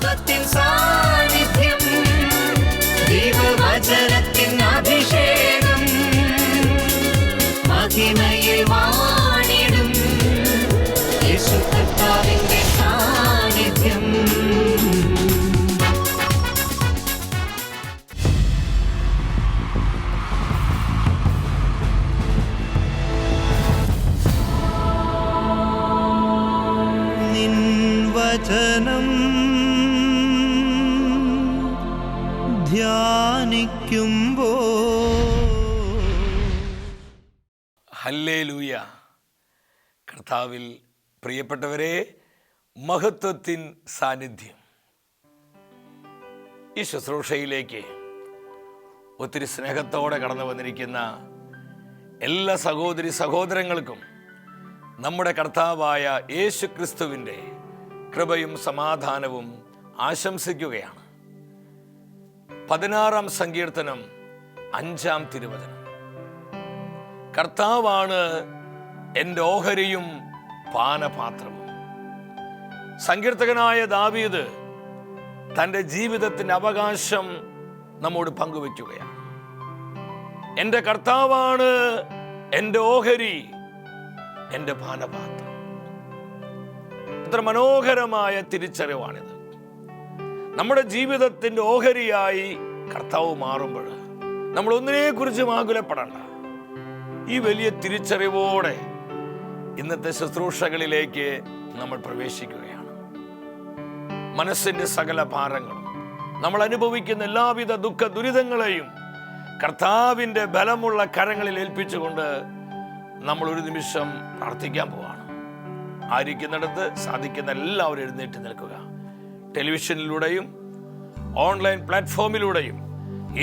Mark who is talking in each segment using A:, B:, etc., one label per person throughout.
A: മഹത്വത്തിൻ സാന്നിധ്യം, ദൈവവചനത്തിൻ അഭിഷേകം, മഹിമയിൽ വാണിടും യേശു കർത്താവിന്റെ സാന്നിധ്യം.
B: നിൻ വചനം ധ്യാനിക്കുമ്പോ
C: ഹല്ലേലൂയ. കർത്താവിൽ പ്രിയപ്പെട്ടവരെ, മഹത്വത്തിൻ സാന്നിധ്യം. ഈ ശുശ്രൂഷയിലേക്ക് ഒത്തിരി സ്നേഹത്തോടെ കടന്നു വന്നിരിക്കുന്ന എല്ലാ സഹോദരി സഹോദരങ്ങൾക്കും നമ്മുടെ കർത്താവായ യേശു ക്രിസ്തുവിൻ്റെ കൃപയും സമാധാനവും ആശംസിക്കുകയാണ്. 16-ാം സങ്കീർത്തനം 5-ാം തിരുവചനം. കർത്താവാണ് എൻ്റെ ഓഹരിയും പാനപാത്രവും. സങ്കീർത്തകനായ ദാവീദ് തൻ്റെ ജീവിതത്തിൻ്റെ അവകാശം നമ്മോട് പങ്കുവയ്ക്കുകയാണ്. എൻ്റെ കർത്താവാണ് എൻ്റെ ഓഹരി, എൻ്റെ പാനപാത്രം. എത്ര മനോഹരമായ തിരിച്ചറിവാണിത്. നമ്മുടെ ജീവിതത്തിൻ്റെ ഓഹരിയായി കർത്താവ് മാറുമ്പോൾ നമ്മൾ ഒന്നിനെക്കുറിച്ചും ആകുലപ്പെടണ്ട. ഈ വലിയ തിരിച്ചറിവോടെ ഇന്നത്തെ ശുശ്രൂഷകളിലേക്ക് നമ്മൾ പ്രവേശിക്കുകയാണ്. മനസ്സിൻ്റെ സകല ഭാരങ്ങളും, നമ്മൾ അനുഭവിക്കുന്ന എല്ലാവിധ ദുഃഖ ദുരിതങ്ങളെയും കർത്താവിൻ്റെ ബലമുള്ള കരങ്ങളിൽ ഏൽപ്പിച്ചുകൊണ്ട് നമ്മൾ ഒരു നിമിഷം പ്രാർത്ഥിക്കാൻ പോവാണ്. ആയിരിക്കുന്നിടത്ത് സാധിക്കുന്ന എല്ലാവരും എഴുന്നേറ്റ് നിൽക്കുക. ടെലിവിഷനിലൂടെയും ഓൺലൈൻ പ്ലാറ്റ്ഫോമിലൂടെയും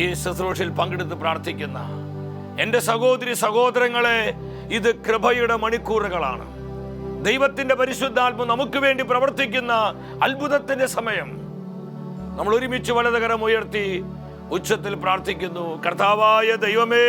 C: ഈ ശുശ്രൂഷയിൽ പങ്കെടുത്ത് പ്രാർത്ഥിക്കുന്ന എൻ്റെ സഹോദരി സഹോദരങ്ങളെ, ഇത് കൃപയുടെ മണിക്കൂറുകളാണ്. ദൈവത്തിൻ്റെ പരിശുദ്ധാത്മ നമുക്ക് വേണ്ടി പ്രവർത്തിക്കുന്ന അത്ഭുതത്തിൻ്റെ സമയം. നമ്മൾ ഒരുമിച്ച് വലതുകരം ഉയർത്തി ഉച്ചത്തിൽ പ്രാർത്ഥിക്കുന്നു. കർത്താവായ ദൈവമേ,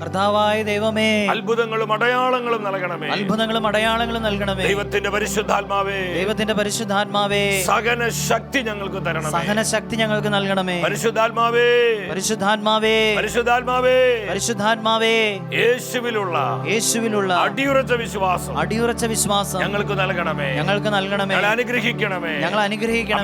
B: കർത്താവായ ദൈവമേ,
C: അത്ഭുതങ്ങളും അടയാളങ്ങളും നൽകണമേ,
B: അത്ഭുതങ്ങളും അടയാളങ്ങളും നൽകണമേ.
C: ദൈവത്തിന്റെ പരിശുദ്ധാത്മാവേ,
B: ദൈവത്തിന്റെ പരിശുദ്ധാത്മാവേ,
C: സകല ശക്തി ഞങ്ങൾക്ക് തരണമേ,
B: സഹന ശക്തി ഞങ്ങൾക്ക് നൽകണമേ.
C: പരിശുദ്ധാത്മാവേ,
B: പരിശുദ്ധാത്മാവേ,
C: പരിശുദ്ധാത്മാവേ,
B: പരിശുദ്ധാത്മാവേ,
C: യേശുവിലുള്ള അടിയുറച്ച വിശ്വാസം ഞങ്ങൾക്ക് നൽകണമേ,
B: ഞങ്ങൾക്ക് നൽകണമേ.
C: ഞങ്ങളെ അനുഗ്രഹിക്കണമേ,
B: ഞങ്ങളെ അനുഗ്രഹിക്കണമേ.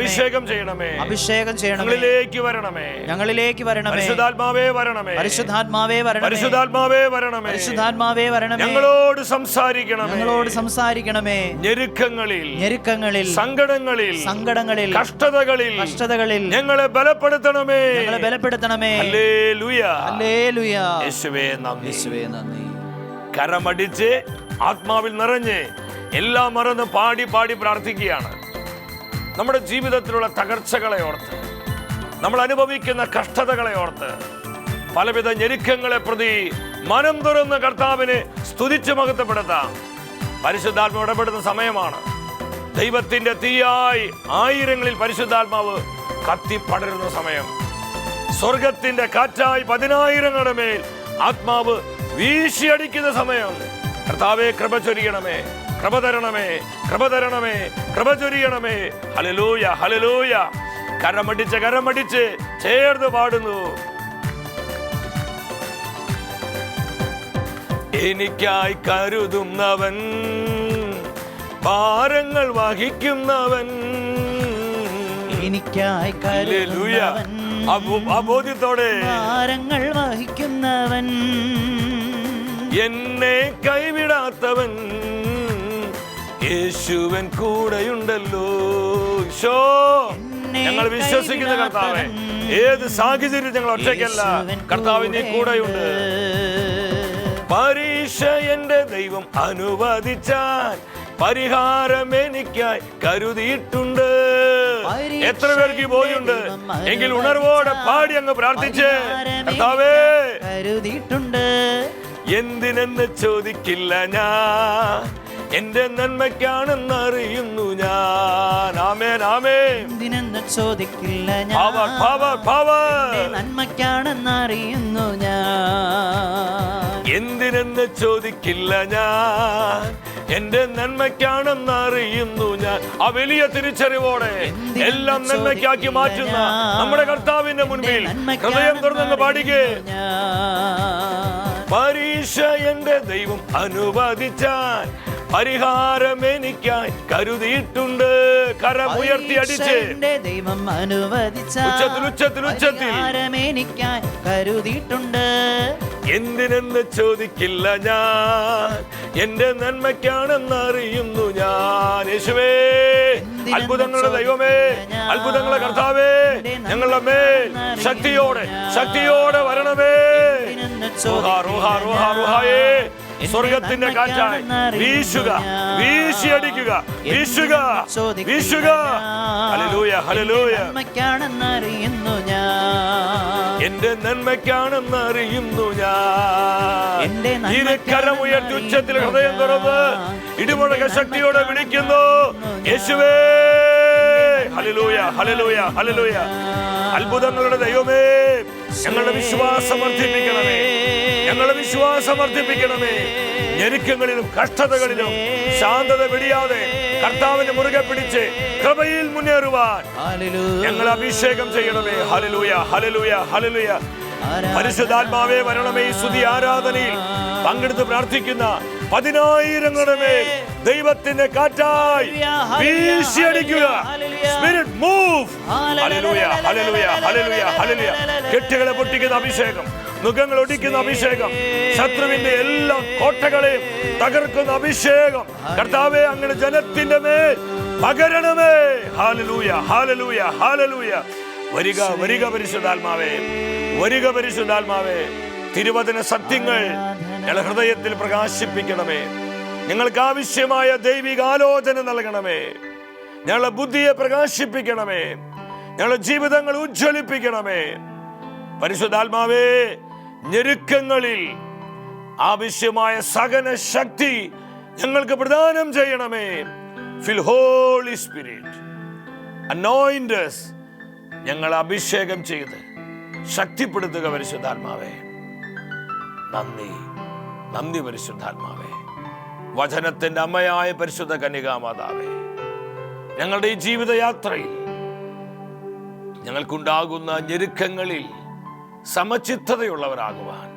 C: അഭിഷേകം ചെയ്യണമേ, ഞങ്ങളിലേക്ക് വരണമേ,
B: ഞങ്ങളിലേക്ക് വരണമേ.
C: പരിശുദ്ധാത്മാവേ വരണമേ,
B: പരിശുദ്ധാത്മാവേ വരണമേ,
C: പരിശുദ്ധാത്മാവേ വരണമേ,
B: പരിശുദ്ധാത്മാവേ വരണമേ.
C: ഞങ്ങളോട് സംസാരിക്കണമേ,
B: ഞങ്ങളോട് സംസാരിക്കണമേ.
C: ഞെരുക്കങ്ങളിൽ, സങ്കടങ്ങളിൽ, കഷ്ടതകളിൽ ഞങ്ങളെ ബലപ്പെടുത്തണമേ,
B: ഞങ്ങളെ ബലപ്പെടുത്തണമേ.
C: Hallelujah,
B: hallelujah.
C: യേശുവേ നന്ദി,
B: യേശുവേ നന്ദി.
C: കരമടിച്ച് ആത്മാവിൽ നിറഞ്ഞ് എല്ലാം മറന്ന് പാടി പ്രാർത്ഥിക്കുകയാണ്. നമ്മുടെ ജീവിതത്തിലുള്ള തകർച്ചകളെ ഓർത്ത്, നമ്മൾ അനുഭവിക്കുന്ന കഷ്ടതകളെ ഓർത്ത്, പലവിധ ഞെരുക്കങ്ങളെ പ്രതി മനം തുറന്ന് കർത്താവിനെ സ്തുതിച്ച് മഹത്വപ്പെടുത്താം. പരിശുദ്ധാത്മാവ് ഇടപെടുന്ന സമയമാണ്. ദൈവത്തിന്റെ തീയായി ആയിരങ്ങളിൽ പരിശുദ്ധാത്മാവ് കത്തിപ്പടരുന്ന സമയം. സ്വർഗത്തിന്റെ കാറ്റായി 10,000ങ്ങളുടെ മേൽ ആത്മാവ് വീശിയടിക്കുന്ന സമയം. കർത്താവേ, കൃപ ചൊരിയണമേ, കൃപ തരണമേ, കൃപ തരണമേ, കൃപ ചൊരിയണമേ. Hallelujah, hallelujah. കരമടിച്ച് ചേർന്ന് പാടുന്നു. എനിക്കായി കരുതുന്നവൻ, ഭാരങ്ങൾ വഹിക്കുന്നവൻ,
B: എനിക്കായി കരുതുന്നവൻ,
C: അബോധ്യത്തോടെ
B: ഭാരങ്ങൾ വഹിക്കുന്നവൻ,
C: എന്നെ കൈവിടാത്തവൻ, യേശുവൻ കൂടെയുണ്ടല്ലോ. ഞങ്ങൾ വിശ്വസിക്കുന്ന കർത്താവേ, ഏത് സാഹചര്യം ഞങ്ങൾ ഒറ്റയ്ക്കല്ല, കർത്താവിന്റെ കൂടെയുണ്ട്. പരീക്ഷ എന്റെ ദൈവം അനുവദിച്ചാൽ പരിഹാരം എനിക്കായി കരുതിയിട്ടുണ്ട്. എത്ര പേർക്ക് ബോധ്യമുണ്ട്? എങ്കിൽ ഉണർവോടെ പാടി അങ്ങ് പ്രാർത്ഥിച്ച്, കർത്താവേ
B: കരുതിയിട്ടുണ്ട്.
C: എന്തിനെന്ന് ചോദിക്കില്ല ഞാൻ, എന്റെ നന്മയ്ക്കാണെന്നറിയുന്നു ഞാൻ. ആമേൻ, ആമേൻ.
B: എന്തിനെന്ന് ചോദിക്കില്ല ഞാൻ, നന്മയ്ക്കാണെന്നറിയുന്നു ഞാൻ.
C: എന്തിനെന്ന് ചോദിക്കില്ല ഞാൻ, എന്റെ നന്മയ്ക്കാണെന്ന് അറിയുന്നു ഞാൻ. ആ വലിയ തിരിച്ചറിവോടെ എല്ലാം നന്മയ്ക്കാക്കി മാറ്റുന്ന നമ്മുടെ കർത്താവിന്റെ മുൻപിൽ ഹൃദയം തുറന്നു പാടിക്കേ. പരീക്ഷ എന്റെ ദൈവം അനുവദിച്ചാൽ പരിഹാരം എനിക്കായി കരുതിയിട്ടുണ്ട്. കരം ഉയർത്തി അടിച്ച്
B: ദൈവം അനുവദിച്ചാൽ എനിക്കായി കരുതിയിട്ടുണ്ട്.
C: എന്തിനെന്ന് ചോദിക്കില്ല ഞാൻ, എന്റെ നന്മയ്ക്കാണെന്ന് അറിയുന്നു ഞാൻ. യേശുവേ, അത്ഭുതങ്ങളുടെ ദൈവമേ, അത്ഭുതങ്ങളുടെ കർത്താവേ, ഞങ്ങളുടെ മേൽ ശക്തിയോടെ വരണമേ. സ്വർഗത്തിന്റെ കാറ്റായി വീശുക, വീശിയടിക്കുക, വീശുക, വീശുക. ഹല്ലേലൂയ, ഹല്ലേലൂയ. എന്റെ നന്മയ്ക്കാണെന്ന് അറിയുന്നു ഞാൻ. കരം ഉയർത്തി ഉച്ചത്തിൽ ഹൃദയം തുറന്ന് ഇടിമുഴക ശക്തിയോടെ വിളിക്കുന്നു, യേശുവേ. ഹല്ലേലൂയ, ഹല്ലേലൂയ, ഹല്ലേലൂയ. അത്ഭുതങ്ങളുടെ ദൈവമേ, ഞങ്ങളുടെ വിശ്വാസം വർദ്ധിപ്പിക്കണമേ, ഞങ്ങളുടെ വിശ്വാസം വർദ്ധിപ്പിക്കണമേ. ഞെരുക്കങ്ങളിലും കഷ്ടതകളിലും ശാന്തത വെടിയാതെ കർത്താവിനെ മുറുകെ പിടിച്ച് കൃപയിൽ മുന്നേറുവാൻ ഞങ്ങൾ അഭിഷേകം ചെയ്യണമേ. ഹല്ലേലൂയ, ഹല്ലേലൂയ, ഹല്ലേലൂയ. പരിശുദ്ധാത്മാവേ വരണമേ. ഈ സ്തുതി ആരാധനയിൽ പങ്കെടുത്ത് പ്രാർത്ഥിക്കുന്ന 10,000ങ്ങളുടെ മേൽ ദൈവത്തിന്റെ കാറ്റായി വീശിയടിക്കുക. Spirit move. ഹല്ലേലൂയ, ഹല്ലേലൂയ, ഹല്ലേലൂയ, ഹല്ലേലൂയ. കെട്ടുകളെ പൊട്ടിക്കുന്ന അഭിഷേകം, മുഖങ്ങൾ ഒടിക്കുന്ന അഭിഷേകം, ശത്രുവിന്റെ എല്ലാ കോട്ടകളെയും തകർക്കുന്ന അഭിഷേകം കർത്താവേ അങ്ങനെ ജനത്തിന്റെ മേൽ പകരണമേ. ഹല്ലേലൂയ, ഹല്ലേലൂയ, ഹല്ലേലൂയ. വരിക, വരിക പരിശുദ്ധാത്മാവേ, വരിക പരിശുദ്ധാത്മാവേ. തിരുവചന സത്യങ്ങൾ ഞങ്ങളുടെ ഹൃദയത്തിൽ പ്രകാശിപ്പിക്കണമേ. ഞങ്ങൾക്ക് ആവശ്യമായ ദൈവിക ആലോചന നൽകണമേ. ഞങ്ങളുടെ ബുദ്ധിയെ പ്രകാശിപ്പിക്കണമേ. ഞങ്ങളുടെ ജീവിതങ്ങൾ ഉജ്ജ്വലിപ്പിക്കണമേ. പരിശുദ്ധാത്മാവേ, ഞെരുക്കങ്ങളിൽ ആവശ്യമായ സകല ശക്തി ഞങ്ങൾക്ക് പ്രദാനം ചെയ്യണമേ. ഫിൽ ഹോളി സ്പിരിറ്റ് അനോയിന്റ് us. ഞങ്ങൾ അഭിഷേകം ചെയ്ത് ശക്തിപ്പെടുത്തുക പരിശുദ്ധാത്മാവേ. നന്ദി, നന്ദി പരിശുദ്ധാത്മാവേ. വചനത്തിന്റെ അമ്മയായ പരിശുദ്ധ കന്യകാമാതാവേ, ഞങ്ങളുടെ ഈ ജീവിതയാത്രയിൽ ഞങ്ങൾക്കുണ്ടാകുന്ന ഞെരുക്കങ്ങളിൽ സമചിത്തതയുള്ളവരാകുവാൻ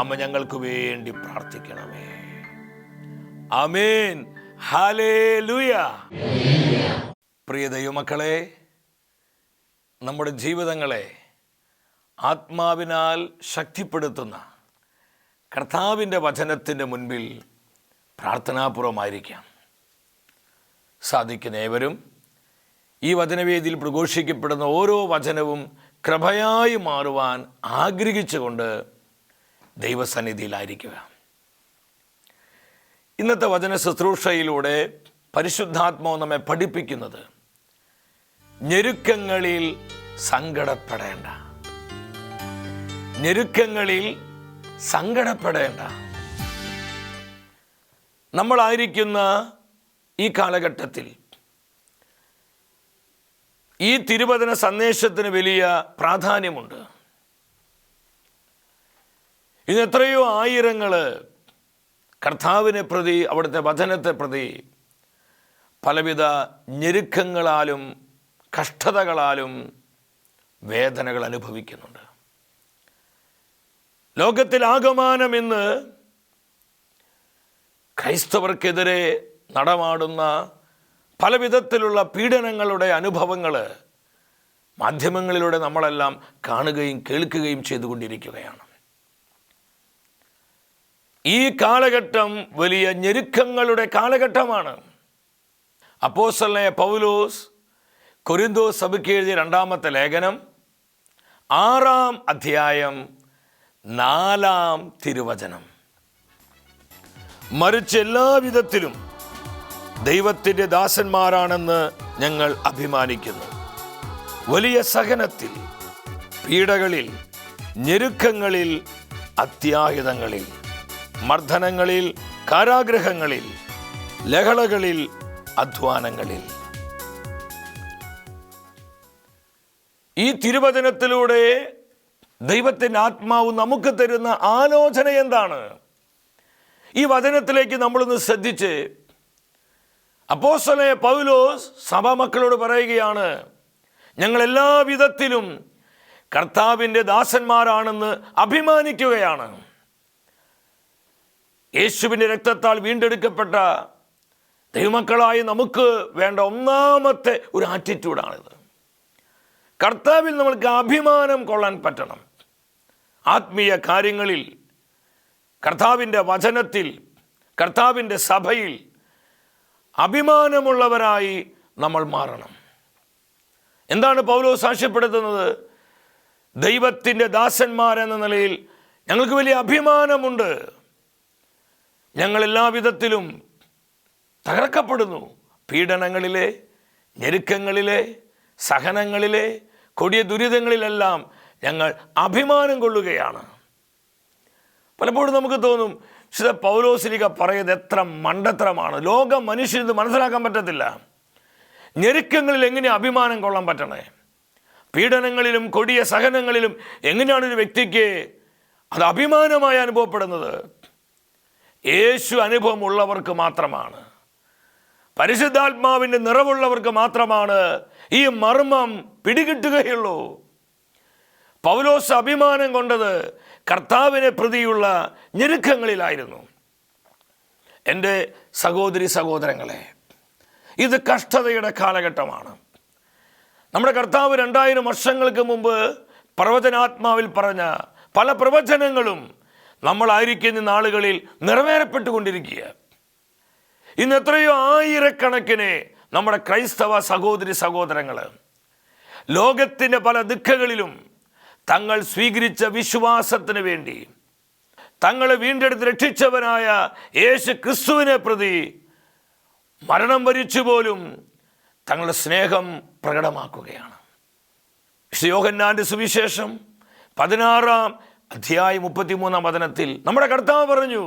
C: അമ്മ ഞങ്ങൾക്ക് വേണ്ടി പ്രാർത്ഥിക്കണമേ. ആമേൻ, ഹല്ലേലൂയ. പ്രിയ ദൈവമക്കളെ, നമ്മുടെ ജീവിതങ്ങളെ ആത്മാവിനാൽ ശക്തിപ്പെടുത്തുന്ന കർത്താവിൻ്റെ വചനത്തിൻ്റെ മുൻപിൽ പ്രാർത്ഥനാപൂർവമായിരിക്കാം. സാധിക്കുന്ന ഏവരും ഈ വചനവേദിയിൽ പ്രഘോഷിക്കപ്പെടുന്ന ഓരോ വചനവും കൃപയായി മാറുവാൻ ആഗ്രഹിച്ചുകൊണ്ട് ദൈവസന്നിധിയിലായിരിക്കുക. ഇന്നത്തെ വചന ശുശ്രൂഷയിലൂടെ പരിശുദ്ധാത്മാവ് നമ്മെ പഠിപ്പിക്കുന്നത് ഞെരുക്കങ്ങളിൽ സങ്കടപ്പെടേണ്ട, ഞെരുക്കങ്ങളിൽ സങ്കടപ്പെടേണ്ട. നമ്മളായിരിക്കുന്ന ഈ കാലഘട്ടത്തിൽ ഈ തിരുവചന സന്ദേശത്തിന് വലിയ പ്രാധാന്യമുണ്ട്. ഇന്ന് എത്രയോ ആയിരങ്ങൾ കർത്താവിനെ പ്രതി, അവിടുത്തെ വചനത്തെ പ്രതി പലവിധ ഞെരുക്കങ്ങളാലും കഷ്ടതകളാലും വേദനകൾ അനുഭവിക്കുന്നുണ്ട്. ലോകത്തിലാകമാനം ഇന്ന് ക്രൈസ്തവർക്കെതിരെ നടമാടുന്ന പല വിധത്തിലുള്ള പീഡനങ്ങളുടെ അനുഭവങ്ങൾ മാധ്യമങ്ങളിലൂടെ നമ്മളെല്ലാം കാണുകയും കേൾക്കുകയും ചെയ്തുകൊണ്ടിരിക്കുകയാണ്. ഈ കാലഘട്ടം വലിയ ഞെരുക്കങ്ങളുടെ കാലഘട്ടമാണ്. അപ്പോസ്തലനായ പൗലോസ് കൊരിന്തോസ് സഭയ്ക്ക് എഴുതിയ 2-ാമത്തെ ലേഖനം 6-ാം അധ്യായം 4-ാം തിരുവചനം, മറിച്ച് എല്ലാവിധത്തിലും ദൈവത്തിൻ്റെ ദാസന്മാരാണെന്ന് ഞങ്ങൾ അഭിമാനിക്കുന്നു. വലിയ സഹനത്തിൽ, പീഡകളിൽ, ഞെരുക്കങ്ങളിൽ, അത്യാഹിതങ്ങളിൽ, മർദ്ദനങ്ങളിൽ, കാരാഗൃഹങ്ങളിൽ, ലഹളകളിൽ, അധ്വാനങ്ങളിൽ. ഈ തിരുവചനത്തിലൂടെ ദൈവത്തിൻ്റെ ആത്മാവ് നമുക്ക് തരുന്ന ആലോചന എന്താണ്? ഈ വചനത്തിലേക്ക് നമ്മളൊന്ന് ശ്രദ്ധിച്ച്, അപ്പോസ്തലനായ പൗലോസ് സഭാമക്കളോട് പറയുകയാണ്, ഞങ്ങൾ എല്ലാ വിധത്തിലും കർത്താവിൻ്റെ ദാസന്മാരാണെന്ന് അഭിമാനിക്കുകയാണ്. യേശുവിൻ്റെ രക്തത്താൽ വീണ്ടെടുക്കപ്പെട്ട ദൈവമക്കളായി നമുക്ക് വേണ്ട ഒന്നാമത്തെ ഒരു ആറ്റിറ്റ്യൂഡാണിത്. കർത്താവിൽ നമ്മൾക്ക് അഭിമാനം കൊള്ളാൻ പറ്റണം. ആത്മീയ കാര്യങ്ങളിൽ, കർത്താവിൻ്റെ വചനത്തിൽ, കർത്താവിൻ്റെ സഭയിൽ അഭിമാനമുള്ളവരായി നമ്മൾ മാറണം. എന്താണ് പൗലോസ് സാക്ഷ്യപ്പെടുത്തുന്നത്? ദൈവത്തിൻ്റെ ദാസന്മാരെന്ന നിലയിൽ ഞങ്ങൾക്ക് വലിയ അഭിമാനമുണ്ട്. ഞങ്ങൾ എല്ലാവിധത്തിലും തകർക്കപ്പെടുന്നു. പീഡനങ്ങളിലെ, ഞെരുക്കങ്ങളിലെ, സഹനങ്ങളിലെ, കൊടിയ ദുരിതങ്ങളിലെല്ലാം ഞങ്ങൾ അഭിമാനം കൊള്ളുകയാണ്. പലപ്പോഴും നമുക്ക് തോന്നും, വിശുദ്ധ പൗലോസ്ലീഹ പറയുന്നത് എത്ര മണ്ടത്തരമാണ്. ലോകം മനുഷ്യന് ഇത് മനസ്സിലാക്കാൻ പറ്റത്തില്ല. ഞെരുക്കങ്ങളിൽ എങ്ങനെ അഭിമാനം കൊള്ളാൻ പറ്റണേ? പീഡനങ്ങളിലും കൊടിയ സഹനങ്ങളിലും എങ്ങനെയാണ് ഒരു വ്യക്തിക്ക് അത് അഭിമാനമായി അനുഭവപ്പെടുന്നത്? യേശു അനുഭവമുള്ളവർക്ക് മാത്രമാണ്, പരിശുദ്ധാത്മാവിൻ്റെ നിറവുള്ളവർക്ക് മാത്രമാണ് ഈ മർമ്മം പിടികിട്ടുകയുള്ളൂ. പൗലോസ് അഭിമാനം കൊണ്ടത് കർത്താവിനെ പ്രതിയുള്ള ഞെരുക്കങ്ങളിലായിരുന്നു. എൻ്റെ സഹോദരി സഹോദരങ്ങളെ, ഇത് കഷ്ടതയുടെ കാലഘട്ടമാണ്. നമ്മുടെ കർത്താവ് 2000 വർഷങ്ങൾക്ക് മുമ്പ് പ്രവചനാത്മാവിൽ പറഞ്ഞ പല പ്രവചനങ്ങളും നമ്മളായിരിക്കുന്ന നാളുകളിൽ നിറവേറപ്പെട്ടുകൊണ്ടിരിക്കുക. ഇന്ന് എത്രയോ ആയിരക്കണക്കിന് നമ്മുടെ ക്രൈസ്തവ സഹോദരി സഹോദരങ്ങൾ ലോകത്തിൻ്റെ പല ദിക്കുകളിലും തങ്ങൾ സ്വീകരിച്ച വിശ്വാസത്തിന് വേണ്ടി, തങ്ങളെ വീണ്ടെടുത്ത് രക്ഷിച്ചവനായ യേശു ക്രിസ്തുവിനെ പ്രതി മരണം വരിച്ചു പോലും തങ്ങളുടെ സ്നേഹം പ്രകടമാക്കുകയാണ്. യോഹന്നാന്റെ സുവിശേഷം 16-ാം അധ്യായം 33-ാം വചനത്തിൽ നമ്മുടെ കർത്താവ് പറഞ്ഞു,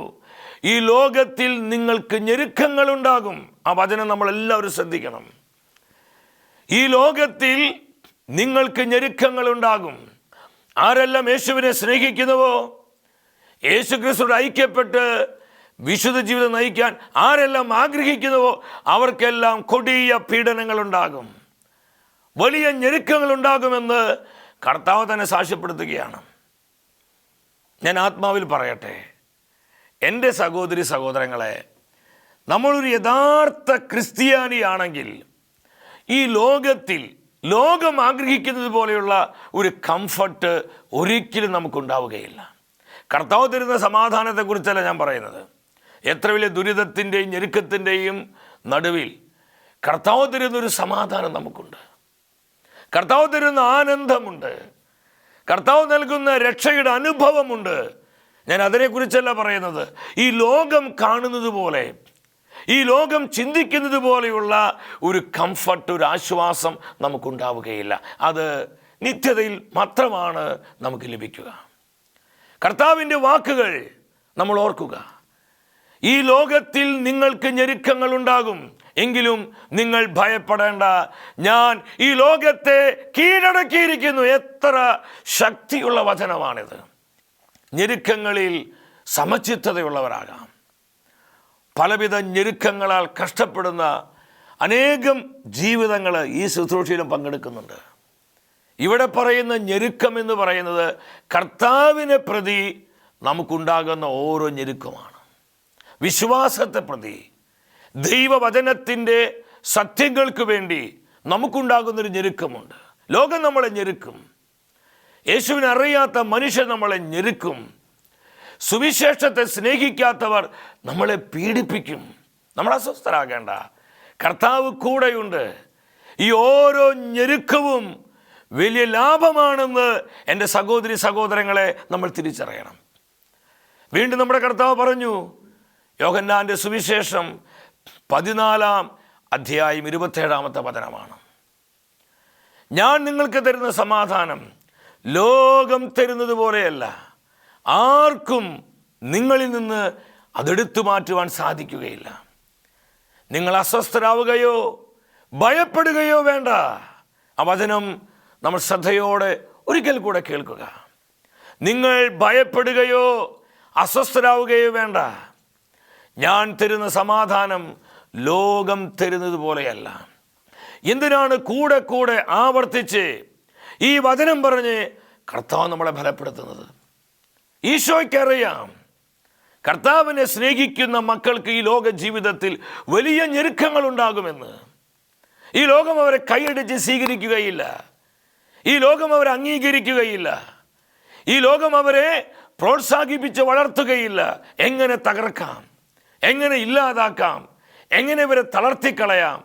C: ഈ ലോകത്തിൽ നിങ്ങൾക്ക് ഞെരുക്കങ്ങൾ ഉണ്ടാകും. ആ വചനം നമ്മളെല്ലാവരും ശ്രദ്ധിക്കണം. ഈ ലോകത്തിൽ നിങ്ങൾക്ക് ഞെരുക്കങ്ങൾ ഉണ്ടാകും. ആരെല്ലാം യേശുവിനെ സ്നേഹിക്കുന്നുവോ, യേശു ക്രിസ്തുவோട് ഐക്യപ്പെട്ട് വിശുദ്ധ ജീവിതം നയിക്കാൻ ആരെല്ലാം ആഗ്രഹിക്കുന്നുവോ അവർക്കെല്ലാം കൊടിയ പീഡനങ്ങൾ ഉണ്ടാകും, വലിയ ഞെരുക്കങ്ങൾ ഉണ്ടാകുമെന്ന് കർത്താവ് തന്നെ സാക്ഷ്യപ്പെടുത്തുകയാണ്. ഞാൻ ആത്മാവിൽ പറയട്ടെ, എൻ്റെ സഹോദരി സഹോദരങ്ങളെ, നമ്മളൊരു യഥാർത്ഥ ക്രിസ്ത്യാനിയാണെങ്കിൽ ഈ ലോകത്തിൽ ലോകം ആഗ്രഹിക്കുന്നത് പോലെയുള്ള ഒരു കംഫർട്ട് ഒരിക്കലും നമുക്കുണ്ടാവുകയില്ല. കർത്താവ് തരുന്ന സമാധാനത്തെക്കുറിച്ചല്ല ഞാൻ പറയുന്നത്. എത്ര വലിയ ദുരിതത്തിൻ്റെയും ഞെരുക്കത്തിൻ്റെയും നടുവിൽ കർത്താവ് തരുന്നൊരു സമാധാനം നമുക്കുണ്ട്. കർത്താവ് തരുന്ന ആനന്ദമുണ്ട്. കർത്താവ് നൽകുന്ന രക്ഷയുടെ അനുഭവമുണ്ട്. ഞാൻ അതിനെക്കുറിച്ചല്ല പറയുന്നത്. ഈ ലോകം കാണുന്നത് പോലെ, ഈ ലോകം ചിന്തിക്കുന്നത് പോലെയുള്ള ഒരു കംഫർട്ട്, ഒരു ആശ്വാസം നമുക്കുണ്ടാവുകയില്ല. അത് നിത്യതയിൽ മാത്രമാണ് നമുക്ക് ലഭിക്കുക. കർത്താവിൻ്റെ വാക്കുകൾ നമ്മൾ ഓർക്കുക. ഈ ലോകത്തിൽ നിങ്ങൾക്ക് ഞെരുക്കങ്ങൾ ഉണ്ടാകും, എങ്കിലും നിങ്ങൾ ഭയപ്പെടേണ്ട, ഞാൻ ഈ ലോകത്തെ കീഴടക്കിയിരിക്കുന്നു. എത്ര ശക്തിയുള്ള വചനമാണിത്. ഞെരുക്കങ്ങളിൽ സമചിത്തതയുള്ളവരാകാം. പലവിധ ഞെരുക്കങ്ങളാൽ കഷ്ടപ്പെടുന്ന അനേകം ജീവിതങ്ങൾ ഈ ശുശ്രൂഷയിലും പങ്കെടുക്കുന്നുണ്ട്. ഇവിടെ പറയുന്ന ഞെരുക്കം എന്ന് പറയുന്നത് കർത്താവിനെ പ്രതി നമുക്കുണ്ടാകുന്ന ഓരോ ഞെരുക്കമാണ്. വിശ്വാസത്തെ പ്രതി, ദൈവവചനത്തിൻ്റെ സത്യങ്ങൾക്ക് വേണ്ടി നമുക്കുണ്ടാകുന്നൊരു ഞെരുക്കമുണ്ട്. ലോകം നമ്മളെ ഞെരുക്കും. യേശുവിനെ അറിയാത്ത മനുഷ്യർ നമ്മളെ ഞെരുക്കും. സുവിശേഷത്തെ സ്നേഹിക്കാത്തവർ നമ്മളെ പീഡിപ്പിക്കും. നമ്മൾ അസ്വസ്ഥരാകേണ്ട, കർത്താവ് കൂടെയുണ്ട്. ഈ ഓരോ ഞെരുക്കവും വലിയ ലാഭമാണെന്ന് എൻ്റെ സഹോദരി സഹോദരങ്ങളെ നമ്മൾ തിരിച്ചറിയണം. വീണ്ടും നമ്മുടെ കർത്താവ് പറഞ്ഞു, യോഹന്നാന്റെ സുവിശേഷം 14-ാം അധ്യായം 27-ാമത്തെ വചനമാണ്, ഞാൻ നിങ്ങൾക്ക് തരുന്ന സമാധാനം ലോകം തരുന്നത് പോലെയല്ല. ആർക്കും നിങ്ങളിൽ നിന്ന് അതെടുത്തു മാറ്റുവാൻ സാധിക്കുകയില്ല. നിങ്ങൾ അസ്വസ്ഥരാവുകയോ ഭയപ്പെടുകയോ വേണ്ട. ആ വചനം നമ്മൾ ശ്രദ്ധയോടെ ഒരിക്കൽ കൂടെ കേൾക്കുക. നിങ്ങൾ ഭയപ്പെടുകയോ അസ്വസ്ഥരാവുകയോ വേണ്ട. ഞാൻ തരുന്ന സമാധാനം ലോകം തരുന്നത് പോലെയല്ല. എന്തിനാണ് കൂടെ കൂടെ ആവർത്തിച്ച് ഈ വചനം പറഞ്ഞ് കർത്താവ് നമ്മളെ ബലപ്പെടുത്തുന്നത്? ഈശോയ്ക്കറിയാം കർത്താവിനെ സ്നേഹിക്കുന്ന മക്കൾക്ക് ഈ ലോക ജീവിതത്തിൽ വലിയ ഞെരുക്കങ്ങൾ ഉണ്ടാകുമെന്ന്. ഈ ലോകം അവരെ കൈയടിച്ച് സ്വീകരിക്കുകയില്ല. ഈ ലോകം അവരെ അംഗീകരിക്കുകയില്ല. ഈ ലോകം അവരെ പ്രോത്സാഹിപ്പിച്ച് വളർത്തുകയില്ല. എങ്ങനെ തകർക്കാം, എങ്ങനെ ഇല്ലാതാക്കാം, എങ്ങനെ ഇവരെ തളർത്തിക്കളയാം,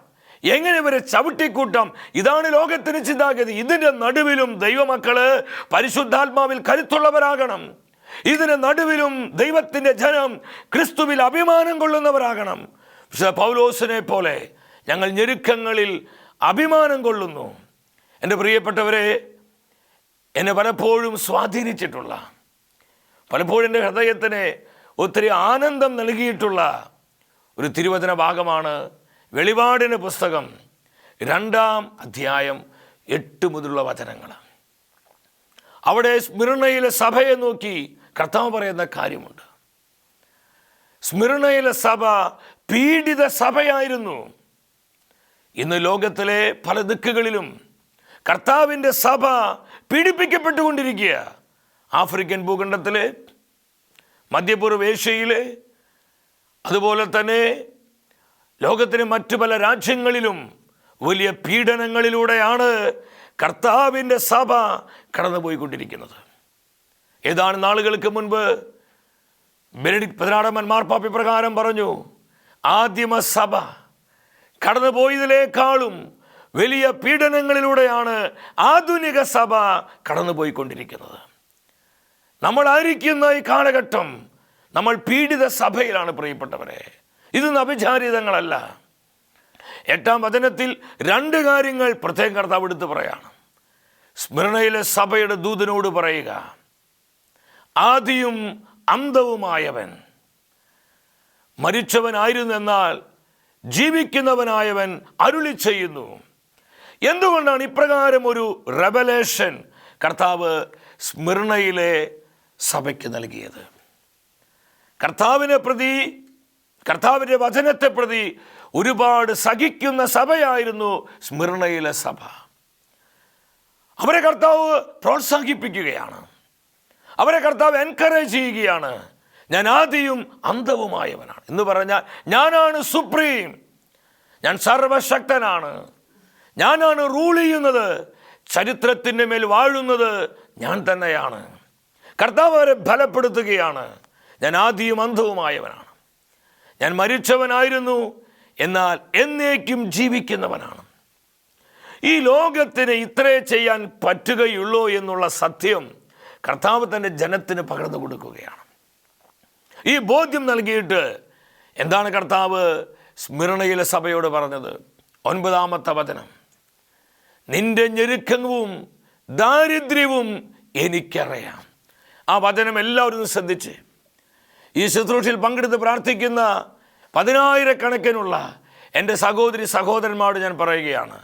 C: എങ്ങനെ ഇവരെ ചവിട്ടിക്കൂട്ടാം, ഇതാണ് ലോകത്തിന് ചിന്താഗതി. ഇതിൻ്റെ നടുവിലും ദൈവമക്കള് പരിശുദ്ധാത്മാവിൽ കരുത്തുള്ളവരാകണം. ഇതിന് നടുവിലും ദൈവത്തിൻ്റെ ജനം ക്രിസ്തുവിൽ അഭിമാനം കൊള്ളുന്നവരാകണം. പക്ഷേ പൗലോസിനെ പോലെ ഞങ്ങൾ ഞെരുക്കങ്ങളിൽ അഭിമാനം കൊള്ളുന്നു. എൻ്റെ പ്രിയപ്പെട്ടവരെ, എന്നെ പലപ്പോഴും സ്വാധീനിച്ചിട്ടുള്ള, പലപ്പോഴും എൻ്റെ ഹൃദയത്തിന് ഒത്തിരി ആനന്ദം നൽകിയിട്ടുള്ള ഒരു തിരുവചന ഭാഗമാണ് വെളിപാടിൻ്റെ പുസ്തകം 2-ാം അധ്യായം 8 മുതലുള്ള വചനങ്ങൾ. അവിടെ സ്മിർണയിലെ സഭയെ നോക്കി കർത്താവ് പറയുന്ന കാര്യമുണ്ട്. സ്മിർണയിലെ സഭ പീഡിത സഭയായിരുന്നു. ഇന്ന് ലോകത്തിലെ പല ദിക്കുകളിലും കർത്താവിൻ്റെ സഭ പീഡിപ്പിക്കപ്പെട്ടുകൊണ്ടിരിക്കുക. ആഫ്രിക്കൻ ഭൂഖണ്ഡത്തിലെ, മധ്യപൂർവ്വ ഏഷ്യയിലെ, അതുപോലെ തന്നെ ലോകത്തിലെ മറ്റു പല രാജ്യങ്ങളിലും വലിയ പീഡനങ്ങളിലൂടെയാണ് കർത്താവിൻ്റെ സഭ കടന്നുപോയിക്കൊണ്ടിരിക്കുന്നത്. ഏതാനും നാളുകൾക്ക് മുൻപ് ബെനഡിക്ട് 16 മാർപ്പാപ്പ പ്രകാരം പറഞ്ഞു, ആദിമ സഭ കടന്നുപോയതിനേക്കാളും വലിയ പീഡനങ്ങളിലൂടെയാണ് ആധുനിക സഭ കടന്നുപോയിക്കൊണ്ടിരിക്കുന്നത്. നമ്മളായിരിക്കുന്ന ഈ കാലഘട്ടം നമ്മൾ പീഡിത സഭയിലാണ് പ്രിയപ്പെട്ടവരെ. ഇത് അഭിചാരിതങ്ങളല്ല. 8-ാം വചനത്തിൽ 2 കാര്യങ്ങൾ പ്രത്യേകം കർത്താവ് എടുത്ത് പറയാണ്. സ്മിർണയിലെ സഭയുടെ ദൂതനോട് പറയുക, ആദിയും അന്തവുമായവൻ, മരിച്ചവനായിരുന്നു എന്നാൽ ജീവിക്കുന്നവനായവൻ അരുളി ചെയ്യുന്നു. എന്തുകൊണ്ടാണ് ഇപ്രകാരം ഒരു റെവലേഷൻ കർത്താവ് സ്മിർണയിലെ സഭയ്ക്ക് നൽകിയത്? കർത്താവിനെ പ്രതി, കർത്താവിൻ്റെ വചനത്തെ പ്രതി ഒരുപാട് സഹിക്കുന്ന സഭയായിരുന്നു സ്മിർണയിലെ സഭ. അവരെ കർത്താവ് പ്രോത്സാഹിപ്പിക്കുകയാണ്, അവരെ കർത്താവ് എൻകറേജ് ചെയ്യുകയാണ്. ഞാൻ ആദിയും അന്തവുമായവനാണ് എന്ന് പറഞ്ഞാൽ ഞാനാണ് സുപ്രീം, ഞാൻ സർവശക്തനാണ്, ഞാനാണ് റൂൾ ചെയ്യുന്നത്, ചരിത്രത്തിൻ്റെ മേൽ വാഴുന്നത് ഞാൻ തന്നെയാണ്. കർത്താവ് അവരെ ബലപ്പെടുത്തുകയാണ്. ഞാൻ ആദിയും അന്തവുമായവനാണ്, ഞാൻ മരിച്ചവനായിരുന്നു എന്നാൽ എന്നേക്കും ജീവിക്കുന്നവനാണ്. ഈ ലോകത്തിന് ഇത്രേ ചെയ്യാൻ പറ്റുകയുള്ളൂ എന്നുള്ള സത്യം കർത്താവ് തൻ്റെ ജനത്തിന് പകർന്നു കൊടുക്കുകയാണ്. ഈ ബോധ്യം നൽകിയിട്ട് എന്താണ് കർത്താവ് സ്മിർണയിലെ സഭയോട് പറഞ്ഞത്? 9-ാമത്തെ വചനം, നിന്റെ ഞെരുക്കവും ദാരിദ്ര്യവും എനിക്കറിയാം. ആ വചനം എല്ലാവരും ശ്രദ്ധിച്ച് ഈ ശുശ്രൂഷയിൽ പങ്കെടുത്ത് പ്രാർത്ഥിക്കുന്ന 10,000-കണക്കിനുള്ള എൻ്റെ സഹോദരി സഹോദരന്മാരോട് ഞാൻ പറയുകയാണ്,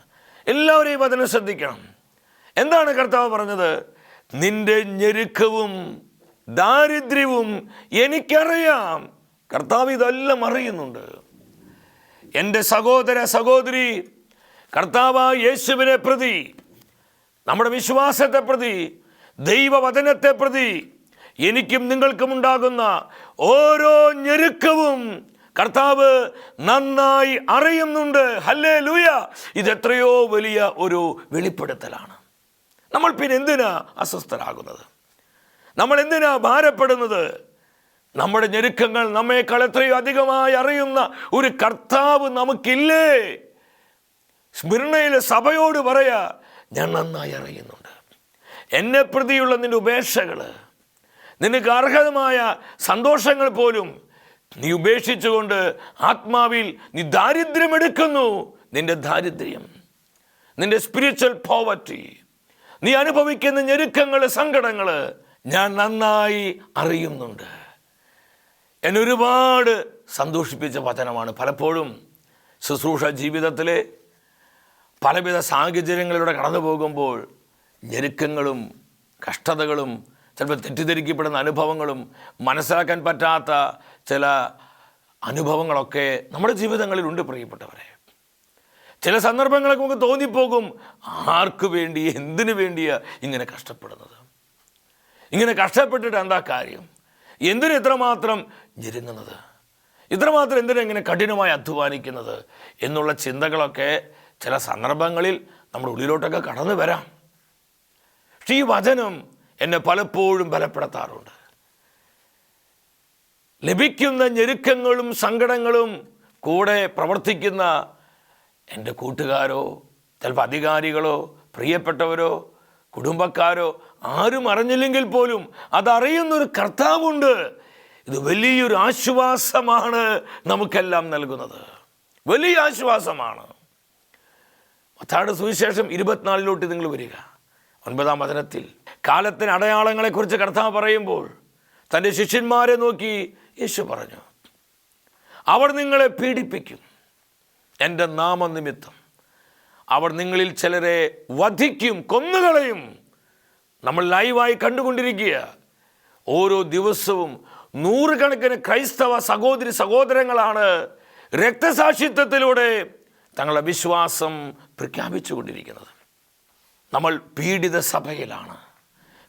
C: എല്ലാവരും ഈ വചനം ശ്രദ്ധിക്കണം. എന്താണ് കർത്താവ് പറഞ്ഞത്? നിന്റെ ഞെരുക്കവും ദാരിദ്ര്യവും എനിക്കറിയാം. കർത്താവ് ഇതെല്ലാം അറിയുന്നുണ്ട്. എൻ്റെ സഹോദര സഹോദരി, കർത്താവായ യേശുവിനെ പ്രതി, നമ്മുടെ വിശ്വാസത്തെ പ്രതി, ദൈവവചനത്തെ പ്രതി എനിക്കും നിങ്ങൾക്കും ഉണ്ടാകുന്ന ഓരോ ഞെരുക്കവും കർത്താവ് നന്നായി അറിയുന്നുണ്ട്. ഹല്ലേലൂയ! ഇതെത്രയോ വലിയ ഒരു വെളിപ്പെടുത്തലാണ്. നമ്മൾ പിന്നെ എന്തിനാ അസ്വസ്ഥരാകുന്നത്? നമ്മൾ എന്തിനാ ഭാരപ്പെടുന്നത്? നമ്മുടെ ഞെരുക്കങ്ങൾ നമ്മേക്കാൾ എത്രയോ അധികമായി അറിയുന്ന ഒരു കർത്താവ് നമുക്കില്ലേ? സ്മിർണയിലെ സഭയോട് പറയാ, ഞാൻ നന്നായി അറിയുന്നുണ്ട്. എന്നെ പ്രതിയുള്ള നിന്റെ ഉപേക്ഷകൾ, നിനക്ക് അർഹമായ സന്തോഷങ്ങൾ പോലും നീ ഉപേക്ഷിച്ചുകൊണ്ട് ആത്മാവിൽ നീ ദാരിദ്ര്യം എടുക്കുന്നു. നിന്റെ ദാരിദ്ര്യം, നിന്റെ സ്പിരിച്വൽ പോവർട്ടി, നീ അനുഭവിക്കുന്ന ഞെരുക്കങ്ങൾ, സങ്കടങ്ങൾ ഞാൻ നന്നായി അറിയുന്നുണ്ട്. എന്നെ ഒരുപാട് സന്തോഷിപ്പിച്ച വചനമാണ്. പലപ്പോഴും ശുശ്രൂഷ ജീവിതത്തിലെ പലവിധ സാഹചര്യങ്ങളിലൂടെ കടന്നു പോകുമ്പോൾ ഞെരുക്കങ്ങളും കഷ്ടതകളും ചിലപ്പോൾ തെറ്റിദ്ധരിക്കപ്പെടുന്ന അനുഭവങ്ങളും മനസ്സിലാക്കാൻ പറ്റാത്ത ചില അനുഭവങ്ങളൊക്കെ നമ്മുടെ ജീവിതങ്ങളിലുണ്ട് പ്രിയപ്പെട്ടവരെ. ചില സന്ദർഭങ്ങളൊക്കെ നമുക്ക് തോന്നിപ്പോകും, ആർക്ക് വേണ്ടി, എന്തിനു വേണ്ടിയാ ഇങ്ങനെ കഷ്ടപ്പെടുന്നത്? ഇങ്ങനെ കഷ്ടപ്പെട്ടിട്ട് എന്താ കാര്യം? എന്തിനു ഇത്രമാത്രം ഞെരുങ്ങുന്നത്? ഇത്രമാത്രം എന്തിനാ ഇങ്ങനെ കഠിനമായി അധ്വാനിക്കുന്നത് എന്നുള്ള ചിന്തകളൊക്കെ ചില സന്ദർഭങ്ങളിൽ നമ്മുടെ ഉള്ളിലോട്ടൊക്കെ കടന്നു വരാം. പക്ഷേ ഈ വചനം എന്നെ പലപ്പോഴും ബലപ്പെടുത്താറുണ്ട്. ലഭിക്കുന്ന ഞെരുക്കങ്ങളും സങ്കടങ്ങളും കൂടെ പ്രവർത്തിക്കുന്ന എൻ്റെ കൂട്ടുകാരോ, ചിലപ്പോൾ അധികാരികളോ, പ്രിയപ്പെട്ടവരോ, കുടുംബക്കാരോ ആരും അറിഞ്ഞില്ലെങ്കിൽ പോലും അതറിയുന്നൊരു കർത്താവുണ്ട്. ഇത് വലിയൊരു ആശ്വാസമാണ് നമുക്കെല്ലാം നൽകുന്നത്, വലിയ ആശ്വാസമാണ്. മത്തായിയുടെ സുവിശേഷം 24 നിങ്ങൾ വരിക. 9-ാം വചനത്തിൽ കാലത്തിന് അടയാളങ്ങളെക്കുറിച്ച് കർത്താവ് പറയുമ്പോൾ തൻ്റെ ശിഷ്യന്മാരെ നോക്കി യേശു പറഞ്ഞു, അവർ നിങ്ങളെ പീഡിപ്പിക്കും, എൻ്റെ നാമനിമിത്തം അവർ നിങ്ങളിൽ ചിലരെ വധിക്കും, കൊന്നുകളയും. നമ്മൾ ലൈവായി കണ്ടുകൊണ്ടിരിക്കുക. ഓരോ ദിവസവും നൂറുകണക്കിന് ക്രൈസ്തവ സഹോദരി സഹോദരങ്ങളാണ് രക്തസാക്ഷിത്വത്തിലൂടെ തങ്ങളുടെ വിശ്വാസം പ്രഖ്യാപിച്ചു കൊണ്ടിരിക്കുന്നത്. നമ്മൾ പീഡിത സഭയിലാണ്.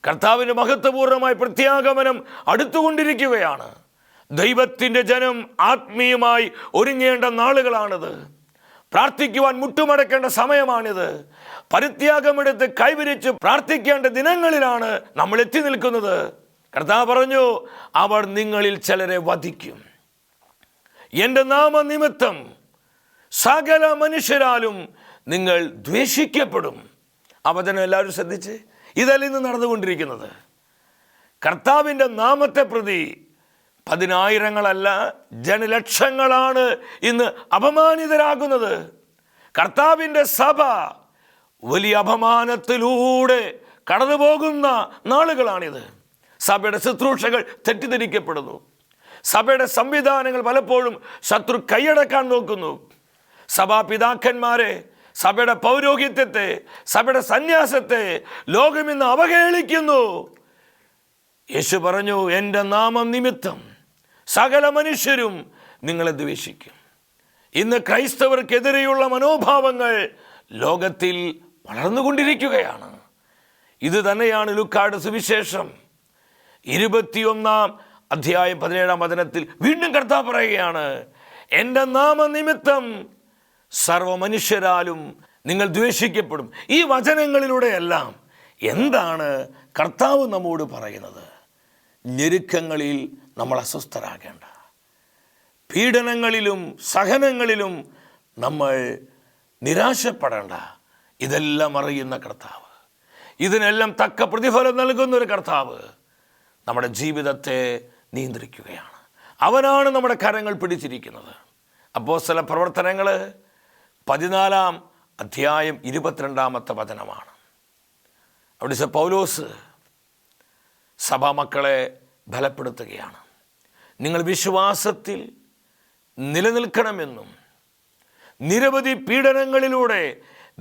C: കർത്താവിൻ്റെ മഹത്വപൂർണ്ണമായ പ്രത്യാഗമനം അടുത്തുകൊണ്ടിരിക്കുകയാണ്. ദൈവത്തിൻ്റെ ജനം ആത്മീയമായി ഒരുങ്ങേണ്ട നാളുകളാണിത്. പ്രാർത്ഥിക്കുവാൻ മുട്ടുമടക്കേണ്ട സമയമാണിത്. പരിത്യാഗമെടുത്ത് കൈവിരിച്ച് പ്രാർത്ഥിക്കേണ്ട ദിനങ്ങളിലാണ് നമ്മൾ എത്തി നിൽക്കുന്നത്. കർത്താവ് പറഞ്ഞു, അവർ നിങ്ങളിൽ ചിലരെ വധിക്കും, എൻ്റെ നാമനിമിത്തം സകല മനുഷ്യരാലും നിങ്ങൾ ദ്വേഷിക്കപ്പെടും. ആ വചനം എല്ലാവരും ശ്രദ്ധിച്ച്. ഇതല്ല ഇന്ന് നടന്നുകൊണ്ടിരിക്കുന്നത്. കർത്താവിൻ്റെ നാമത്തെ പ്രതി പതിനായിരങ്ങളല്ല, ജനലക്ഷങ്ങളാണ് ഇന്ന് അപമാനിതരാകുന്നത്. കർത്താവിൻ്റെ സഭ വലിയ അപമാനത്തിലൂടെ കടന്നു പോകുന്ന നാളുകളാണിത്. സഭയുടെ ശുശ്രൂഷകൾ തെറ്റിദ്ധരിക്കപ്പെടുന്നു. സഭയുടെ സംവിധാനങ്ങൾ പലപ്പോഴും ശത്രു കൈയടക്കാൻ നോക്കുന്നു. സഭാപിതാക്കന്മാരെ, സഭയുടെ പൗരോഹിത്യത്തെ, സഭയുടെ സന്യാസത്തെ ലോകം ഇന്ന് അവഹേളിക്കുന്നു. യേശു പറഞ്ഞു, എൻ്റെ നാമം നിമിത്തം സകല മനുഷ്യരും നിങ്ങളെ ദ്വേഷിക്കും. ഇന്ന് ക്രൈസ്തവർക്കെതിരെയുള്ള മനോഭാവങ്ങൾ ലോകത്തിൽ വളർന്നുകൊണ്ടിരിക്കുകയാണ്. ഇത് തന്നെയാണ് ലൂക്കായുടെ സുവിശേഷം 21-ാം അധ്യായം 17-ാം വചനത്തിൽ വീണ്ടും കർത്താവ് പറയുകയാണ്, എൻ്റെ നാമനിമിത്തം സർവ മനുഷ്യരാലും നിങ്ങൾ ദ്വേഷിക്കപ്പെടും. ഈ വചനങ്ങളിലൂടെയെല്ലാം എന്താണ് കർത്താവ് നമ്മോട് പറയുന്നത്? ഞെരുക്കങ്ങളിൽ നമ്മൾ അസ്വസ്ഥരാകേണ്ട, പീഡനങ്ങളിലും സഹനങ്ങളിലും നമ്മൾ നിരാശപ്പെടേണ്ട. ഇതെല്ലാം അറിയുന്ന കർത്താവ്, ഇതിനെല്ലാം തക്ക പ്രതിഫലം നൽകുന്നൊരു കർത്താവ് നമ്മുടെ ജീവിതത്തെ നിയന്ത്രിക്കുകയാണ്. അവനാണ് നമ്മുടെ കരങ്ങൾ പിടിച്ചിരിക്കുന്നത്. അപ്പോസ്തല പ്രവർത്തനങ്ങൾ 14-ാം അധ്യായം 22-ാമത്തെ വചനമാണ്. അവിടെ പൗലോസ് സഭാമക്കളെ ബലപ്പെടുത്തുകയാണ്. നിങ്ങൾ വിശ്വാസത്തിൽ നിലനിൽക്കണമെന്നും നിരവധി പീഡനങ്ങളിലൂടെ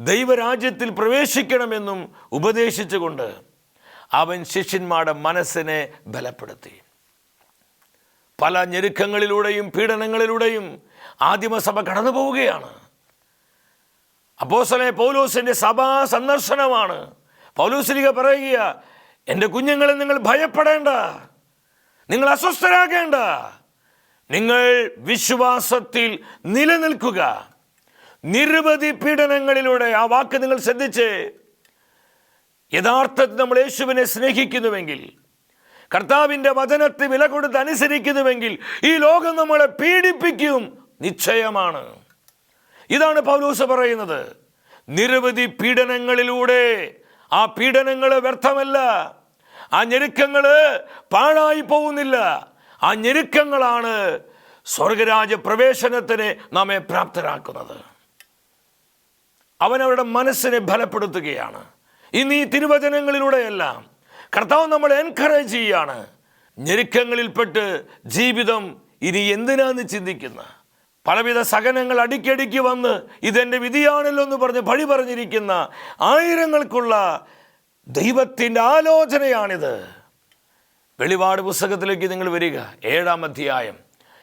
C: ദൈവരാജ്യത്തിൽ പ്രവേശിക്കണമെന്നും ഉപദേശിച്ചുകൊണ്ട് അവൻ ശിഷ്യന്മാരുടെ മനസ്സിനെ ബലപ്പെടുത്തി. പല ഞെരുക്കങ്ങളിലൂടെയും പീഡനങ്ങളിലൂടെയും ആദിമസഭ കടന്നു പോവുകയാണ്. അപ്പോസ്തലനായ പൗലോസിൻ്റെ സഭാ സന്ദർശനമാണ്. പൗലോസ്ലീഹ പറയുക, എൻ്റെ കുഞ്ഞുങ്ങളെ നിങ്ങൾ ഭയപ്പെടേണ്ട, നിങ്ങൾ അസ്വസ്ഥരാകേണ്ട, നിങ്ങൾ വിശ്വാസത്തിൽ നിലനിൽക്കുക. നിരവധി പീഡനങ്ങളിലൂടെ, ആ വാക്ക് നിങ്ങൾ ശ്രദ്ധിച്ച്, യഥാർത്ഥത്തിൽ നമ്മൾ യേശുവിനെ സ്നേഹിക്കുന്നുവെങ്കിൽ, കർത്താവിൻ്റെ വചനത്തെ വില കൊടുത്ത് അനുസരിക്കുന്നുവെങ്കിൽ ഈ ലോകം നമ്മളെ പീഡിപ്പിക്കും, നിശ്ചയമാണ്. ഇതാണ് പൗലോസ് പറയുന്നത്. നിരവധി പീഡനങ്ങളിലൂടെ, ആ പീഡനങ്ങൾ വ്യർത്ഥമല്ല, ആ ഞെരുക്കങ്ങൾ പാഴായി പോകുന്നില്ല. ആ ഞെരുക്കങ്ങളാണ് സ്വർഗരാജ്യ പ്രവേശനത്തിന് നമ്മെ പ്രാപ്തരാക്കുന്നത്. അവനവരുടെ മനസ്സിനെ ബലപ്പെടുത്തുകയാണ്. ഇന്ന് ഈ തിരുവചനങ്ങളിലൂടെയെല്ലാം കർത്താവ് നമ്മളെ എൻകറേജ് ചെയ്യാണ്. ഞെരുക്കങ്ങളിൽപ്പെട്ട് ജീവിതം ഇനി എന്തിനാന്ന് ചിന്തിക്കുന്ന, പലവിധ സഹനങ്ങൾ അടിക്കടിക്ക് വന്ന് ഇതെൻ്റെ വിധിയാണല്ലോ എന്ന് പറഞ്ഞ് പഴി പറഞ്ഞിരിക്കുന്ന ആയിരങ്ങൾക്കുള്ള ദൈവത്തിൻ്റെ ആലോചനയാണിത്. വെളിപാട് പുസ്തകത്തിലേക്ക് നിങ്ങൾ വരിക, 7-ാം അധ്യായം.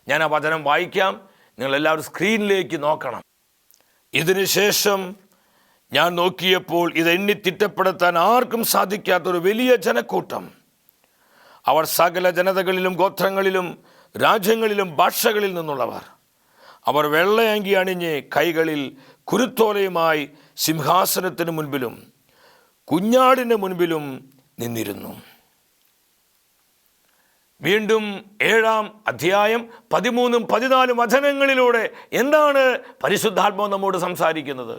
C: ഞാൻ ആ വചനം വായിക്കാം. നിങ്ങളെല്ലാവരും സ്ക്രീനിലേക്ക് നോക്കണം. ഇതിനുശേഷം ഞാൻ നോക്കിയപ്പോൾ ഇത് എണ്ണി തിട്ടപ്പെടുത്താൻ ആർക്കും സാധിക്കാത്തൊരു വലിയ ജനക്കൂട്ടം. അവർ സകല ജനതകളിലും ഗോത്രങ്ങളിലും രാജ്യങ്ങളിലും ഭാഷകളിൽ നിന്നുള്ളവർ. അവർ വെള്ളയങ്കി അണിഞ്ഞ് കൈകളിൽ കുരുത്തോലയുമായി സിംഹാസനത്തിന് മുൻപിലും കുഞ്ഞാടിന് മുൻപിലും നിന്നിരുന്നു. വീണ്ടും 7-ാം അധ്യായം 13-14 വചനങ്ങളിലൂടെ എന്താണ് പരിശുദ്ധാത്മാവ് നമ്മോട് സംസാരിക്കുന്നത്?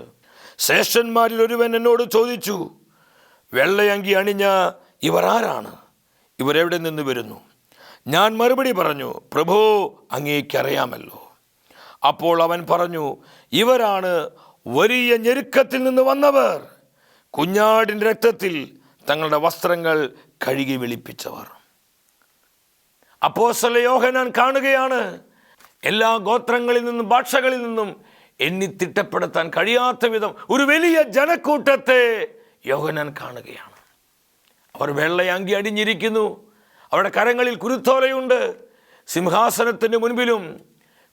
C: ശ്രേഷ്ഠന്മാരിൽ ഒരുവൻ എന്നോട് ചോദിച്ചു, വെള്ളയങ്കി അണിഞ്ഞ ഇവർ ആരാണ്? ഇവരെവിടെ നിന്ന് വരുന്നു? ഞാൻ മറുപടി പറഞ്ഞു, പ്രഭോ, അങ്ങേക്കറിയാമല്ലോ. അപ്പോൾ അവൻ പറഞ്ഞു, ഇവരാണ് വലിയ ഞെരുക്കത്തിൽ നിന്ന് വന്നവർ, കുഞ്ഞാടിൻ്റെ രക്തത്തിൽ തങ്ങളുടെ വസ്ത്രങ്ങൾ കഴുകി വെളുപ്പിച്ചവർ. അപ്പോസ്തലൻ യോഹന്നാൻ കാണുകയാണ്, എല്ലാ ഗോത്രങ്ങളിൽ നിന്നും ഭാഷകളിൽ നിന്നും എണ്ണി തിട്ടപ്പെടുത്താൻ കഴിയാത്ത വിധം ഒരു വലിയ ജനക്കൂട്ടത്തെ യോഹന്നാൻ കാണുകയാണ്. അവർ വെള്ളയങ്കി അണിഞ്ഞിരിക്കുന്നു, അവരുടെ കരങ്ങളിൽ കുരുത്തോലയുണ്ട്, സിംഹാസനത്തിൻ്റെ മുൻപിലും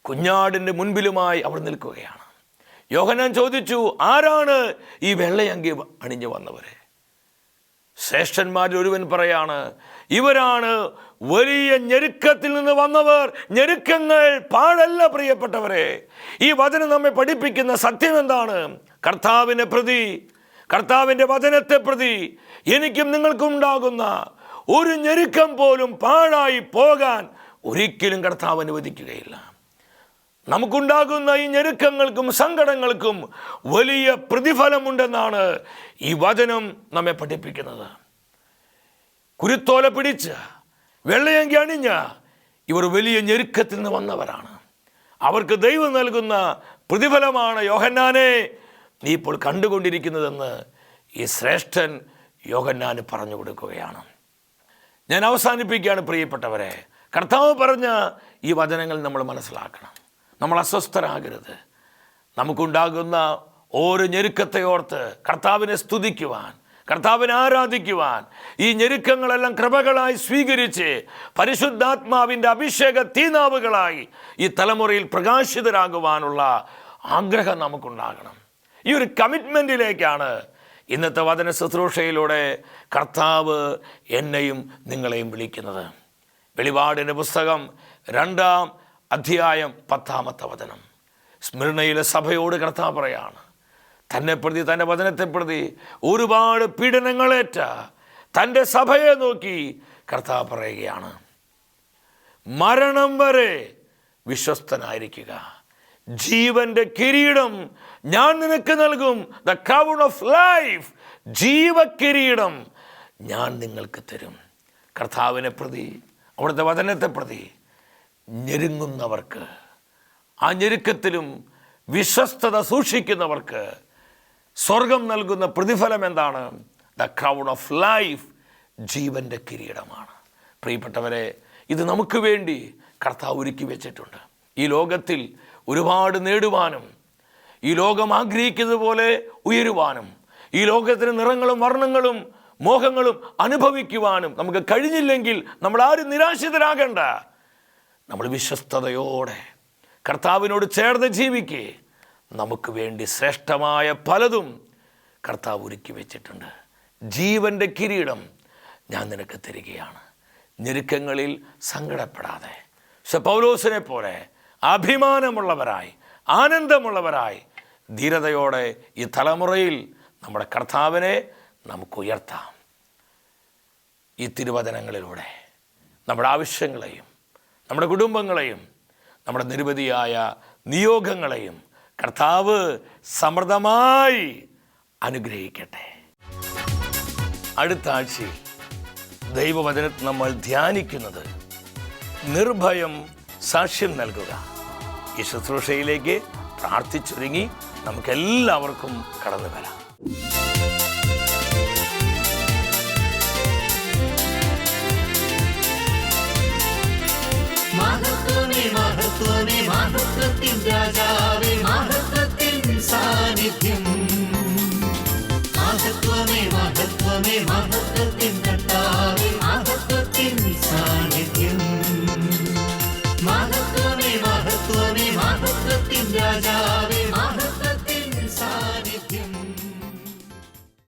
C: കുഞ്ഞാടിൻ്റെ മുൻപിലുമായി അവർ നിൽക്കുകയാണ്. യോഹന്നാൻ ചോദിച്ചു, ആരാണ് ഈ വെള്ളയങ്കി അണിഞ്ഞു വന്നവരെ? ശ്രേഷ്ഠന്മാരിൽ ഒരുവൻ പറയാണ്, ഇവരാണ് വലിയ ഞെരുക്കത്തിൽ നിന്ന് വന്നവർ. ഞെരുക്കങ്ങൾ പാഴല്ല പ്രിയപ്പെട്ടവരെ. ഈ വചനം നമ്മെ പഠിപ്പിക്കുന്ന സത്യം എന്താണ്? കർത്താവിനെ പ്രതി, കർത്താവിൻ്റെ വചനത്തെ പ്രതി എനിക്കും നിങ്ങൾക്കും ഉണ്ടാകുന്ന ഒരു ഞെരുക്കം പോലും പാഴായി പോകാൻ ഒരിക്കലും കർത്താവ് അനുവദിക്കുകയില്ല. നമുക്കുണ്ടാകുന്ന ഈ ഞെരുക്കങ്ങൾക്കും സങ്കടങ്ങൾക്കും വലിയ പ്രതിഫലമുണ്ടെന്നാണ് ഈ വചനം നമ്മെ പഠിപ്പിക്കുന്നത്. കുരുത്തോല പിടിച്ച വെള്ളയങ്കി അണിഞ്ഞ ഇവർ വലിയ ഞെരുക്കത്തിൽ നിന്ന് വന്നവരാണ്. അവർക്ക് ദൈവം നൽകുന്ന പ്രതിഫലമാണ് യോഹന്നാനെ നീ ഇപ്പോൾ കണ്ടുകൊണ്ടിരിക്കുന്നതെന്ന് ഈ ശ്രേഷ്ഠൻ യോഹന്നാന് പറഞ്ഞു കൊടുക്കുകയാണ്. ഞാൻ അവസാനിപ്പിക്കുകയാണ് പ്രിയപ്പെട്ടവരെ. കർത്താവ് പറഞ്ഞ ഈ വചനങ്ങൾ നമ്മൾ മനസ്സിലാക്കണം. നമ്മൾ അസ്വസ്ഥരാകരുത്. നമുക്കുണ്ടാകുന്ന ഓരോ ഞെരുക്കത്തെ ഓർത്ത് കർത്താവിനെ സ്തുതിക്കുവാൻ, കർത്താവിനെ ആരാധിക്കുവാൻ, ഈ ഞെരുക്കങ്ങളെല്ലാം കൃപകളായി സ്വീകരിച്ച് പരിശുദ്ധാത്മാവിൻ്റെ അഭിഷേക തീനാവുകളായി ഈ തലമുറയിൽ പ്രകാശിതരാകുവാനുള്ള ആഗ്രഹം നമുക്കുണ്ടാകണം. ഈ ഒരു കമ്മിറ്റ്മെൻറ്റിലേക്കാണ് ഇന്നത്തെ വചന ശുശ്രൂഷയിലൂടെ കർത്താവ് എന്നെയും നിങ്ങളെയും വിളിക്കുന്നത്. വെളിപാടിൻ്റെ പുസ്തകം 2-ാം അധ്യായം 10-ാമത്തെ വചനം. സ്മിർണയിലെ സഭയോട് കർത്താവ് പറയാണ്, തന്നെ പ്രതി, തൻ്റെ വചനത്തെ പ്രതി ഒരുപാട് പീഡനങ്ങളേറ്റ തൻ്റെ സഭയെ നോക്കി കർത്താവ് പറയുകയാണ്, മരണം വരെ വിശ്വസ്തനായിരിക്കുക, ജീവന്റെ കിരീടം ഞാൻ നിനക്ക് നൽകും. ദ ക്രൗൺ ഓഫ് ലൈഫ്, ജീവകിരീടം ഞാൻ നിങ്ങൾക്ക് തരും. കർത്താവിനെ പ്രതി, അവിടുത്തെ വചനത്തെ പ്രതി ഞെരുങ്ങുന്നവർക്ക്, ആ ഞെരുക്കത്തിലും വിശ്വസ്തത സൂക്ഷിക്കുന്നവർക്ക് സ്വർഗം നൽകുന്ന പ്രതിഫലം എന്താണ്? ദ ക്രൗൺ ഓഫ് ലൈഫ്, ജീവൻ്റെ കിരീടമാണ്. പ്രിയപ്പെട്ടവരെ, ഇത് നമുക്ക് വേണ്ടി കർത്താവ് ഒരുക്കി വെച്ചിട്ടുണ്ട്. ഈ ലോകത്തിൽ ഒരുപാട് നേടുവാനും, ഈ ലോകം ആഗ്രഹിക്കുന്നത് പോലെ ഉയരുവാനും, ഈ ലോകത്തിന് നിറങ്ങളും വർണ്ണങ്ങളും മോഹങ്ങളും അനുഭവിക്കുവാനും നമുക്ക് കഴിഞ്ഞില്ലെങ്കിൽ നമ്മൾ ആരും നിരാശിതരാകണ്ട. നമ്മൾ വിശ്വസ്തയോടെ കർത്താവിനോട് ചേർന്ന് ജീവിക്കേ. നമുക്ക് വേണ്ടി ശ്രേഷ്ഠമായ പലതും കർത്താവ് ഒരുക്കി വെച്ചിട്ടുണ്ട്. ജീവൻ്റെ കിരീടം ഞാൻ നിനക്ക് തരികയാണ്. ഞെരുക്കങ്ങളിൽ സങ്കടപ്പെടാതെ പൗലോസിനെ പോലെ അഭിമാനമുള്ളവരായി, ആനന്ദമുള്ളവരായി, ധീരതയോടെ ഈ തലമുറയിൽ നമ്മുടെ കർത്താവിനെ നമുക്ക് ഉയർത്താം. ഈ തിരുവചനങ്ങളിലൂടെ നമ്മുടെ ആവശ്യങ്ങളെയും നമ്മുടെ കുടുംബങ്ങളെയും നമ്മുടെ നിരവധിയായ നിയോഗങ്ങളെയും കർത്താവ് സമൃദ്ധമായി അനുഗ്രഹിക്കട്ടെ. അടുത്ത ആഴ്ചയിൽ ദൈവവചനത്തിൽ നമ്മൾ ധ്യാനിക്കുന്നത് നിർഭയം സാക്ഷ്യം നൽകുക. ഈ ശുശ്രൂഷയിലേക്ക് പ്രാർത്ഥിച്ചൊരുങ്ങി നമുക്കെല്ലാവർക്കും കടന്നു വരാം.
A: മഹത്വമേ മഹത്വമേ മഹത്വത്തിൻ രാജാവേ, മഹത്വത്തിൻ സാന്നിധ്യം. മഹത്വമേ മഹത്വമേ മഹത്വത്തിൻ